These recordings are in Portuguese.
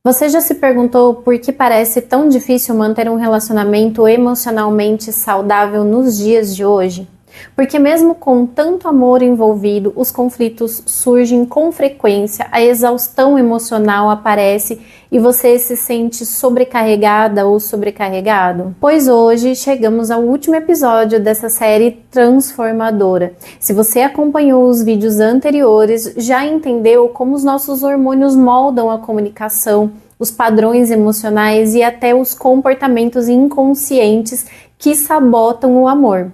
Você já se perguntou por que parece tão difícil manter um relacionamento emocionalmente saudável nos dias de hoje? Porque mesmo com tanto amor envolvido, os conflitos surgem com frequência, a exaustão emocional aparece e você se sente sobrecarregada ou sobrecarregado? Pois hoje chegamos ao último episódio dessa série transformadora. Se você acompanhou os vídeos anteriores, já entendeu como os nossos hormônios moldam a comunicação, os padrões emocionais e até os comportamentos inconscientes que sabotam o amor.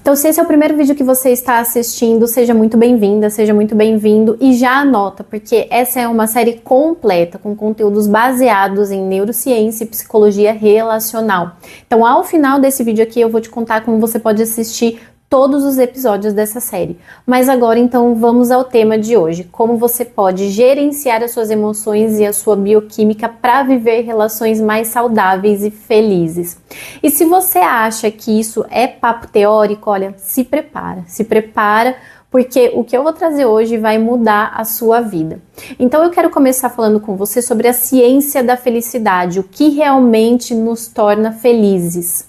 Então, se esse é o primeiro vídeo que você está assistindo, seja muito bem-vinda, seja muito bem-vindo e já anota, porque essa é uma série completa com conteúdos baseados em neurociência e psicologia relacional. Então, ao final desse vídeo aqui, eu vou te contar como você pode assistir todos os episódios dessa série. Mas agora, então, vamos ao tema de hoje. Como você pode gerenciar as suas emoções e a sua bioquímica para viver relações mais saudáveis e felizes. E se você acha que isso é papo teórico, olha, se prepara, porque o que eu vou trazer hoje vai mudar a sua vida. Então eu quero começar falando com você sobre a ciência da felicidade, o que realmente nos torna felizes.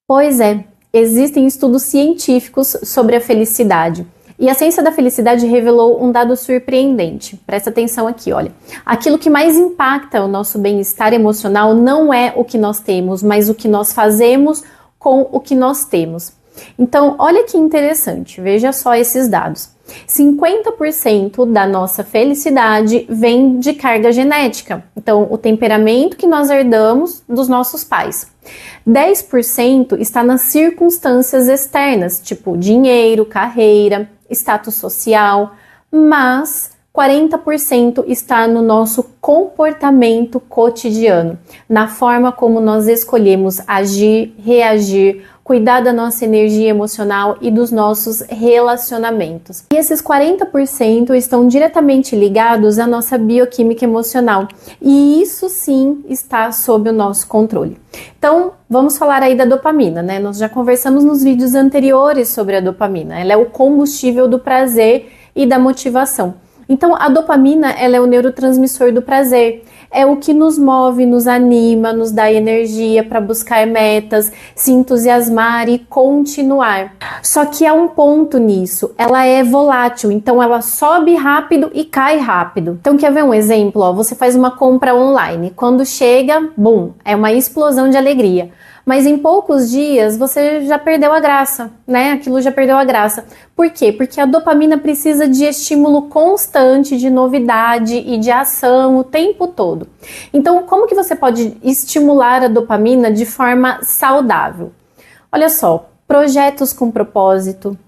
Pois é, existem estudos científicos sobre a felicidade. E a ciência da felicidade revelou um dado surpreendente. Presta atenção aqui, olha. Aquilo que mais impacta o nosso bem-estar emocional não é o que nós temos, mas o que nós fazemos com o que nós temos. Então, olha que interessante, veja só esses dados. 50% da nossa felicidade vem de carga genética. Então, o temperamento que nós herdamos dos nossos pais. 10% está nas circunstâncias externas, tipo dinheiro, carreira, status social, mas 40% está no nosso comportamento cotidiano, na forma como nós escolhemos agir, reagir, cuidar da nossa energia emocional e dos nossos relacionamentos. E esses 40% estão diretamente ligados à nossa bioquímica emocional, e isso sim está sob o nosso controle. Então, vamos falar aí da dopamina, né? Nós já conversamos nos vídeos anteriores sobre a dopamina. Ela é o combustível do prazer e da motivação. Então, a dopamina, ela é o neurotransmissor do prazer. É o que nos move, nos anima, nos dá energia para buscar metas, se entusiasmar e continuar. Só que há um ponto nisso, ela é volátil, então ela sobe rápido e cai rápido. Então, quer ver um exemplo? Ó, você faz uma compra online, quando chega, bum, é uma explosão de alegria. Mas em poucos dias você já perdeu a graça, né? Aquilo já perdeu a graça. Por quê? Porque a dopamina precisa de estímulo constante, de novidade e de ação o tempo todo. Então, como que você pode estimular a dopamina de forma saudável? Olha só, projetos com propósito,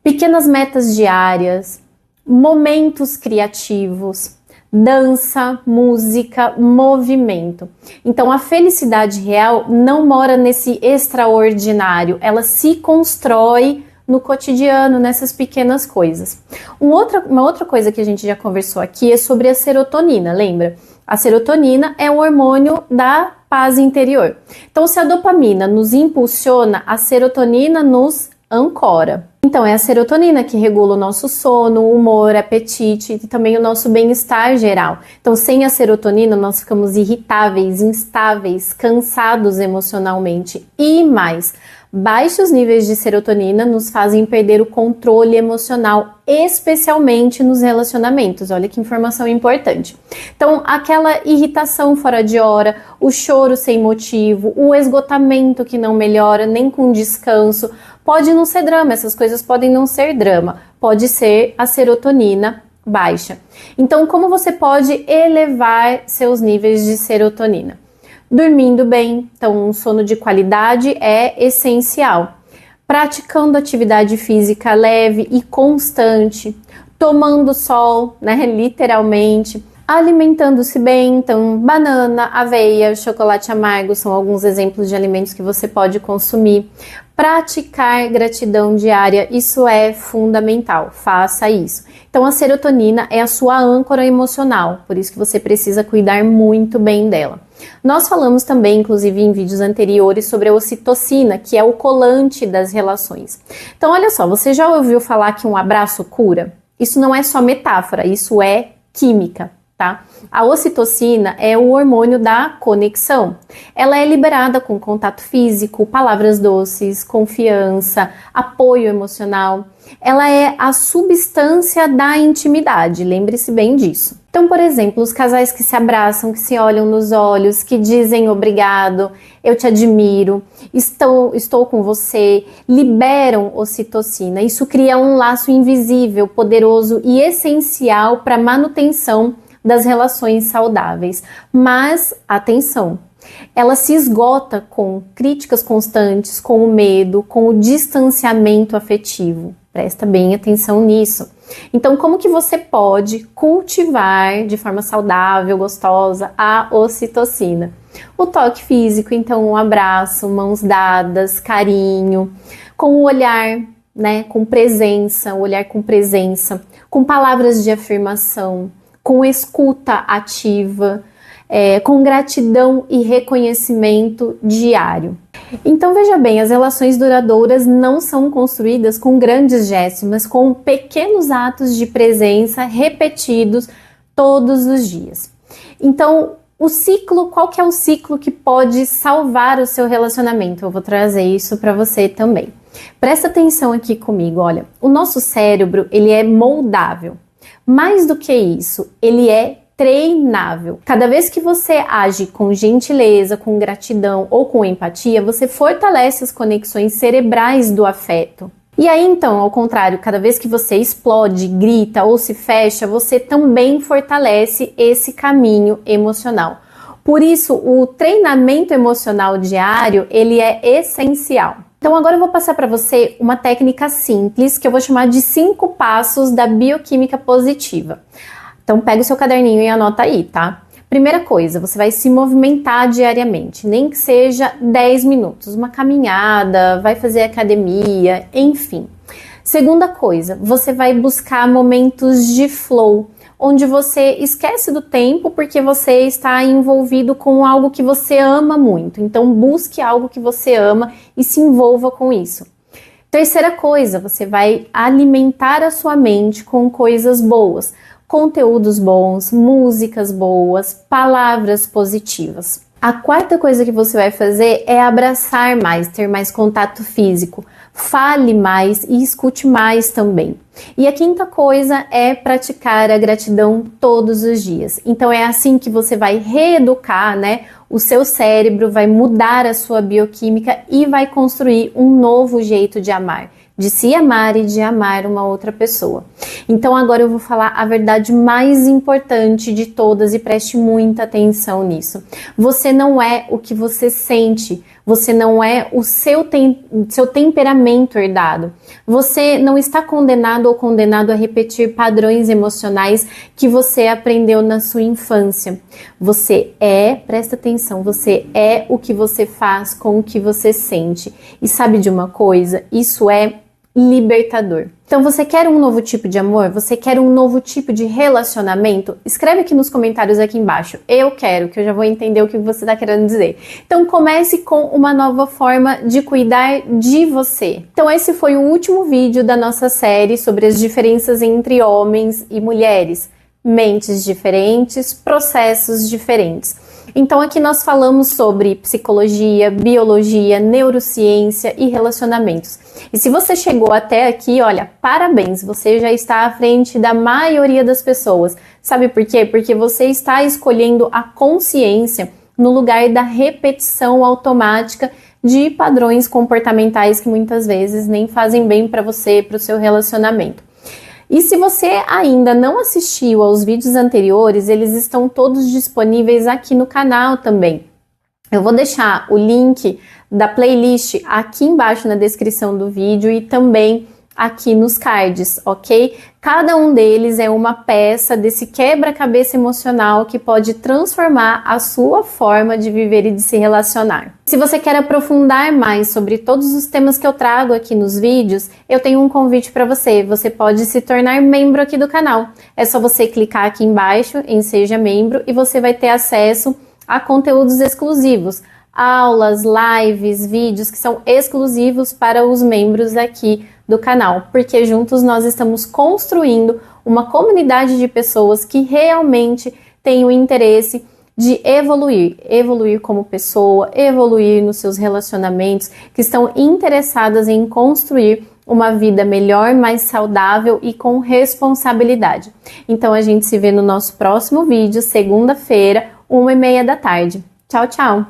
pequenas metas diárias, momentos criativos, dança, música, movimento. Então a felicidade real não mora nesse extraordinário, ela se constrói no cotidiano, nessas pequenas coisas. Uma outra coisa que a gente já conversou aqui é sobre a serotonina, lembra? A serotonina é o hormônio da paz interior. Então se a dopamina nos impulsiona, a serotonina nos ancora. Então, é a serotonina que regula o nosso sono, o humor, apetite e também o nosso bem-estar geral. Então, sem a serotonina, nós ficamos irritáveis, instáveis, cansados emocionalmente e mais. Baixos níveis de serotonina nos fazem perder o controle emocional, especialmente nos relacionamentos. Olha que informação importante. Então, aquela irritação fora de hora, o choro sem motivo, o esgotamento que não melhora nem com descanso, pode não ser drama, essas coisas podem não ser drama, pode ser a serotonina baixa. Então, como você pode elevar seus níveis de serotonina? Dormindo bem, então um sono de qualidade é essencial. Praticando atividade física leve e constante, tomando sol, né, literalmente, alimentando-se bem, então banana, aveia, chocolate amargo são alguns exemplos de alimentos que você pode consumir. Praticar gratidão diária, isso é fundamental, faça isso. Então a serotonina é a sua âncora emocional, por isso que você precisa cuidar muito bem dela. Nós falamos também, inclusive em vídeos anteriores, sobre a ocitocina, que é o colante das relações. Então olha só, você já ouviu falar que um abraço cura? Isso não é só metáfora, isso é química. tá? A ocitocina é o hormônio da conexão. Ela é liberada com contato físico, palavras doces, confiança, apoio emocional. Ela é a substância da intimidade, lembre-se bem disso. Então, por exemplo, os casais que se abraçam, que se olham nos olhos, que dizem obrigado, eu te admiro, estou com você, liberam ocitocina. Isso cria um laço invisível, poderoso e essencial para a manutenção das relações saudáveis. Mas, atenção, ela se esgota com críticas constantes, com o medo, com o distanciamento afetivo. Presta bem atenção nisso. Então, como que você pode cultivar de forma saudável, gostosa, a ocitocina? O toque físico, então um abraço, mãos dadas, carinho, com o olhar, né, com presença, o olhar com presença, com palavras de afirmação, com escuta ativa, com gratidão e reconhecimento diário. Então veja bem, as relações duradouras não são construídas com grandes gestos, mas com pequenos atos de presença repetidos todos os dias. Então, o ciclo, qual que é o ciclo que pode salvar o seu relacionamento? Eu vou trazer isso para você também. Presta atenção aqui comigo, olha, o nosso cérebro, ele é moldável. Mais do que isso, ele é treinável. Cada vez que você age com gentileza, com gratidão ou com empatia, você fortalece as conexões cerebrais do afeto. E aí, então, ao contrário, cada vez que você explode, grita ou se fecha, você também fortalece esse caminho emocional. Por isso, o treinamento emocional diário, ele é essencial. Então, agora eu vou passar para você uma técnica simples que eu vou chamar de 5 passos da bioquímica positiva. Então, pega o seu caderninho e anota aí, tá? Primeira coisa, você vai se movimentar diariamente, nem que seja 10 minutos, uma caminhada, vai fazer academia, enfim. Segunda coisa, você vai buscar momentos de flow, onde você esquece do tempo porque você está envolvido com algo que você ama muito. Então, busque algo que você ama e se envolva com isso. Terceira coisa, você vai alimentar a sua mente com coisas boas. Conteúdos bons, músicas boas, palavras positivas. A quarta coisa que você vai fazer é abraçar mais, ter mais contato físico. Fale mais e escute mais também. E a quinta coisa é praticar a gratidão todos os dias. Então é assim que você vai reeducar, né, o seu cérebro, vai mudar a sua bioquímica e vai construir um novo jeito de amar. De se amar e de amar uma outra pessoa. Então agora eu vou falar a verdade mais importante de todas e preste muita atenção nisso. Você não é o que você sente, você não é o seu temperamento herdado. Você não está condenado ou condenado a repetir padrões emocionais que você aprendeu na sua infância. Você presta atenção, você é o que você faz com o que você sente. E sabe de uma coisa? Isso é libertador. Então, você quer um novo tipo de amor? Você quer um novo tipo de relacionamento? Escreve aqui nos comentários aqui embaixo. Eu quero, que eu já vou entender o que você está querendo dizer. Então, comece com uma nova forma de cuidar de você. Então, esse foi o último vídeo da nossa série sobre as diferenças entre homens e mulheres. Mentes diferentes, processos diferentes. Então aqui nós falamos sobre psicologia, biologia, neurociência e relacionamentos. E se você chegou até aqui, olha, parabéns, você já está à frente da maioria das pessoas. Sabe por quê? Porque você está escolhendo a consciência no lugar da repetição automática de padrões comportamentais que muitas vezes nem fazem bem para você, para o seu relacionamento. E se você ainda não assistiu aos vídeos anteriores, eles estão todos disponíveis aqui no canal também. Eu vou deixar o link da playlist aqui embaixo na descrição do vídeo e também aqui nos cards, ok? Cada um deles é uma peça desse quebra-cabeça emocional que pode transformar a sua forma de viver e de se relacionar. Se você quer aprofundar mais sobre todos os temas que eu trago aqui nos vídeos, eu tenho um convite para você. Você pode se tornar membro aqui do canal. É só você clicar aqui embaixo em Seja Membro e você vai ter acesso a conteúdos exclusivos. Aulas, lives, vídeos que são exclusivos para os membros aqui do canal, porque juntos nós estamos construindo uma comunidade de pessoas que realmente têm o interesse de evoluir como pessoa, evoluir nos seus relacionamentos, que estão interessadas em construir uma vida melhor, mais saudável e com responsabilidade. Então a gente se vê no nosso próximo vídeo, segunda-feira, 1h30 da tarde. Tchau, tchau!